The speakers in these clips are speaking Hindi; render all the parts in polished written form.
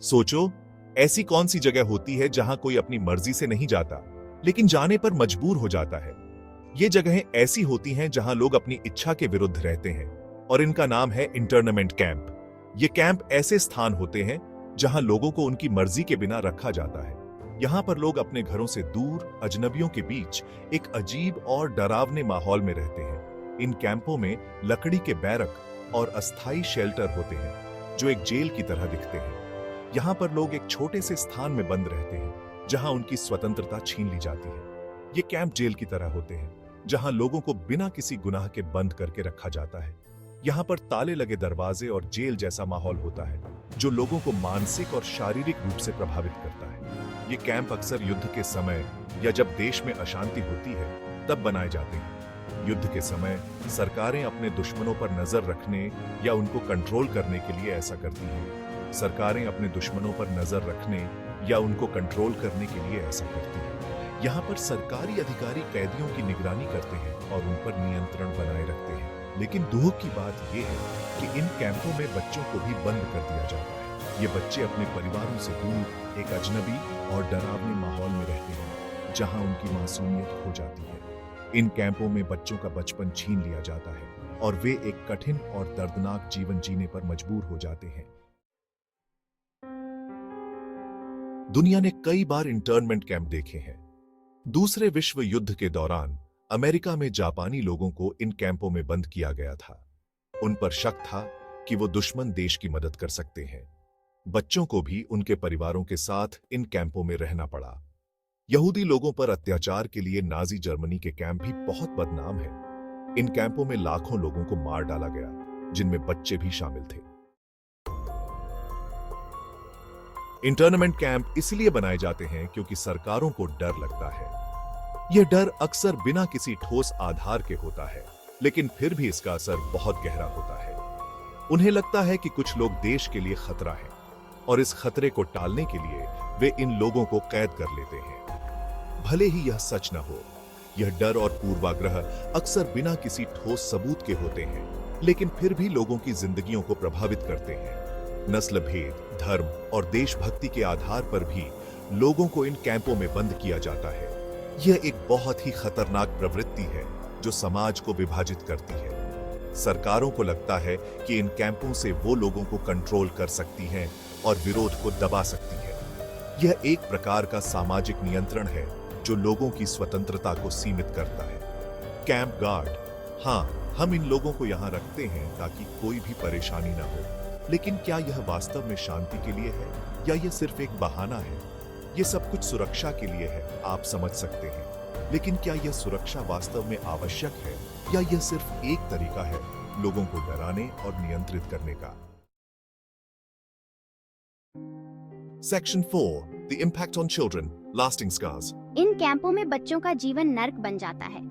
सोचो, ऐसी कौन सी जगह होती है जहां कोई अपनी मर्जी से नहीं जाता, लेकिन जाने पर मजबूर हो जाता है। ये जगहें ऐसी होती हैं जहां लोग अपनी इच्छा के विरुद्ध रहते हैं, और इनका नाम है इंटर्नमेंट कैंप। ये कैंप ऐसे स्थान होते हैं जहां लोगों को उनकी मर्जी के बिना रखा जाता है। यहाँ पर लोग अपने घरों से दूर, अजनबियों के बीच एक अजीब और डरावने माहौल में रहते हैं। इन कैंपों में लकड़ी के बैरक और अस्थायी शेल्टर होते हैं, जो एक जेल की तरह दिखते हैं। यहाँ पर लोग एक छोटे से स्थान में बंद रहते हैं, जहाँ उनकी स्वतंत्रता छीन ली जाती है। ये कैंप जेल की तरह होते हैं, जहाँ लोगों को बिना किसी गुनाह के बंद करके रखा जाता है। यहाँ पर ताले लगे दरवाजे और जेल जैसा माहौल होता है, जो लोगों को मानसिक और शारीरिक रूप से प्रभावित करता है। ये कैंप अक्सर युद्ध के समय या जब देश में अशांति होती है तब बनाए जाते हैं। युद्ध के समय सरकारें अपने दुश्मनों पर नजर रखने या उनको कंट्रोल करने के लिए ऐसा करती हैं। सरकारें अपने दुश्मनों पर नजर रखने या उनको कंट्रोल करने के लिए ऐसा करती हैं। यहाँ पर सरकारी अधिकारी कैदियों की निगरानी करते हैं और उन पर नियंत्रण बनाए रखते हैं। लेकिन दुख की बात यह है कि इन कैंपों में बच्चों को भी बंद कर दिया जाता है। ये बच्चे अपने परिवारों से दूर एक अजनबी और डरावने माहौल में रहते हैं, जहां उनकी मासूमियत खो जाती है। इन कैंपों में बच्चों का बचपन छीन लिया जाता है और वे एक कठिन और दर्दनाक जीवन जीने पर मजबूर हो जाते हैं। दुनिया ने कई बार इंटर्नमेंट कैंप देखे हैं। दूसरे विश्व युद्ध के दौरान अमेरिका में जापानी लोगों को इन कैंपों में बंद किया गया था। उन पर शक था कि वो दुश्मन देश की मदद कर सकते हैं। बच्चों को भी उनके परिवारों के साथ इन कैंपों में रहना पड़ा। यहूदी लोगों पर अत्याचार के लिए नाजी जर्मनी के कैंप भी बहुत बदनाम हैं। इन कैंपों में लाखों लोगों को मार डाला गया, जिनमें बच्चे भी शामिल थे। इंटर्नमेंट कैंप इसलिए बनाए जाते हैं क्योंकि सरकारों को डर लगता है। यह डर अक्सर बिना किसी ठोस आधार के होता है, लेकिन फिर भी इसका असर बहुत गहरा होता है। उन्हें लगता है कि कुछ लोग देश के लिए खतरा हैं, और इस खतरे को टालने के लिए वे इन लोगों को कैद कर लेते हैं। भले ही यह सच न हो, यह डर और पूर्वाग्रह अक्सर बिना किसी ठोस सबूत के होते हैं, लेकिन फिर भी लोगों की जिंदगियों को प्रभावित करते हैं। नस्ल भेद, धर्म और देशभक्ति के आधार पर भी लोगों को इन कैंपों में बंद किया जाता है। यह एक बहुत ही खतरनाक प्रवृत्ति है जो समाज को विभाजित करती है। सरकारों को लगता है कि इन कैंपों से वो लोगों को कंट्रोल कर सकती हैं और विरोध को दबा सकती है। यह एक प्रकार का सामाजिक नियंत्रण है जो लोगों की स्वतंत्रता को सीमित करता है। कैंप गार्ड, हाँ, हम इन लोगों को यहाँ रखते हैं ताकि कोई भी परेशानी ना हो, लेकिन क्या यह वास्तव में शांति के लिए है या यह सिर्फ एक बहाना है? यह सब कुछ सुरक्षा के लिए है, आप समझ सकते हैं, लेकिन क्या यह सुरक्षा वास्तव में आवश्यक है या यह सिर्फ एक तरीका है लोगों को डराने और नियंत्रित करने का? Section 4. The impact on children, lasting scars. इन कैंपों में बच्चों का जीवन नर्क बन जाता है।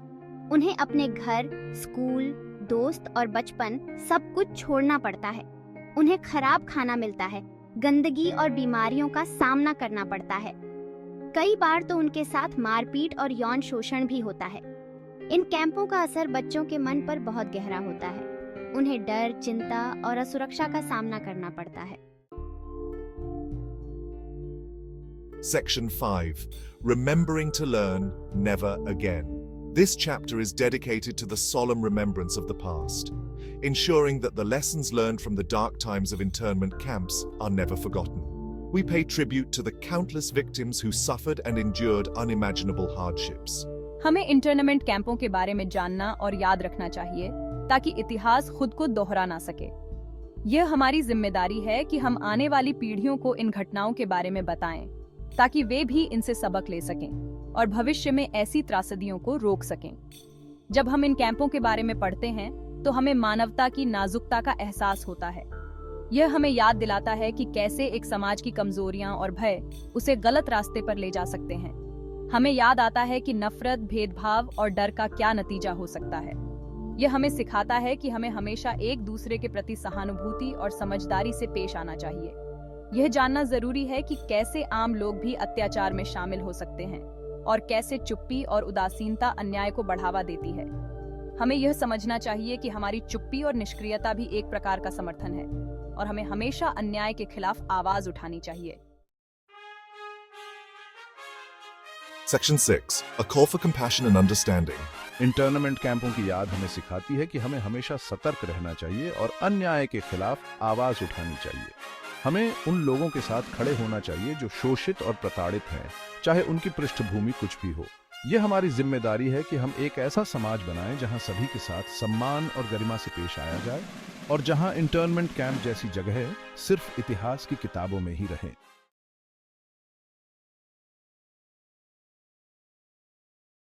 उन्हें अपने घर, स्कूल, दोस्त और बचपन सब कुछ छोड़ना पड़ता है। उन्हें खराब खाना मिलता है, गंदगी और बीमारियों का सामना करना पड़ता है। कई बार तो उनके साथ मारपीट और यौन शोषण भी होता है। इन कैंपों का असर बच्चों के मन पर बहुत गहरा होता है। उन्हें डर, चिंता और असुरक्षा का सामना करना पड़ता है। Section 5. Remembering to learn, never again. This chapter is dedicated to the solemn remembrance of the past, ensuring that the lessons learned from the dark times of internment camps are never forgotten. We pay tribute to the countless victims who suffered and endured unimaginable hardships. हमें इंटर्नमेंट कैंपों के बारे में जानना और याद रखना चाहिए ताकि इतिहास खुद को दोहरा ना सके। यह हमारी जिम्मेदारी है कि हम आने वाली पीढ़ियों को इन घटनाओं के बारे में बताएं, ताकि वे भी इनसे सबक ले सकें और भविष्य में ऐसी त्रासदियों को रोक सकें। जब हम इन कैंपों के बारे में पढ़ते हैं तो हमें मानवता की नाजुकता का एहसास होता है। यह हमें याद दिलाता है कि कैसे एक समाज की कमजोरियां और भय उसे गलत रास्ते पर ले जा सकते हैं। हमें याद आता है कि नफरत, भेदभाव और डर का क्या नतीजा हो सकता है। यह हमें सिखाता है कि हमें हमेशा एक दूसरे के प्रति सहानुभूति और समझदारी से पेश आना चाहिए। यह जानना जरूरी है कि कैसे आम लोग भी अत्याचार में शामिल हो सकते हैं और कैसे चुप्पी और उदासीनता अन्याय को बढ़ावा देती है। हमें यह समझना चाहिए कि हमारी चुप्पी और निष्क्रियता भी एक प्रकार का समर्थन है और हमें हमेशा अन्याय के खिलाफ आवाज उठानी चाहिए। Section 6. A call for compassion and understanding. इंटर्नमेंट कैंपों की याद हमें सिखाती है कि हमें हमेशा सतर्क रहना चाहिए और अन्याय के खिलाफ आवाज उठानी चाहिए। हमें उन लोगों के साथ खड़े होना चाहिए जो शोषित और प्रताड़ित हैं, चाहे उनकी पृष्ठभूमि कुछ भी हो। यह हमारी जिम्मेदारी है कि हम एक ऐसा समाज बनाएं जहां सभी के साथ सम्मान और गरिमा से पेश आया जाए और जहां इंटर्नमेंट कैंप जैसी जगह सिर्फ इतिहास की किताबों में ही रहें।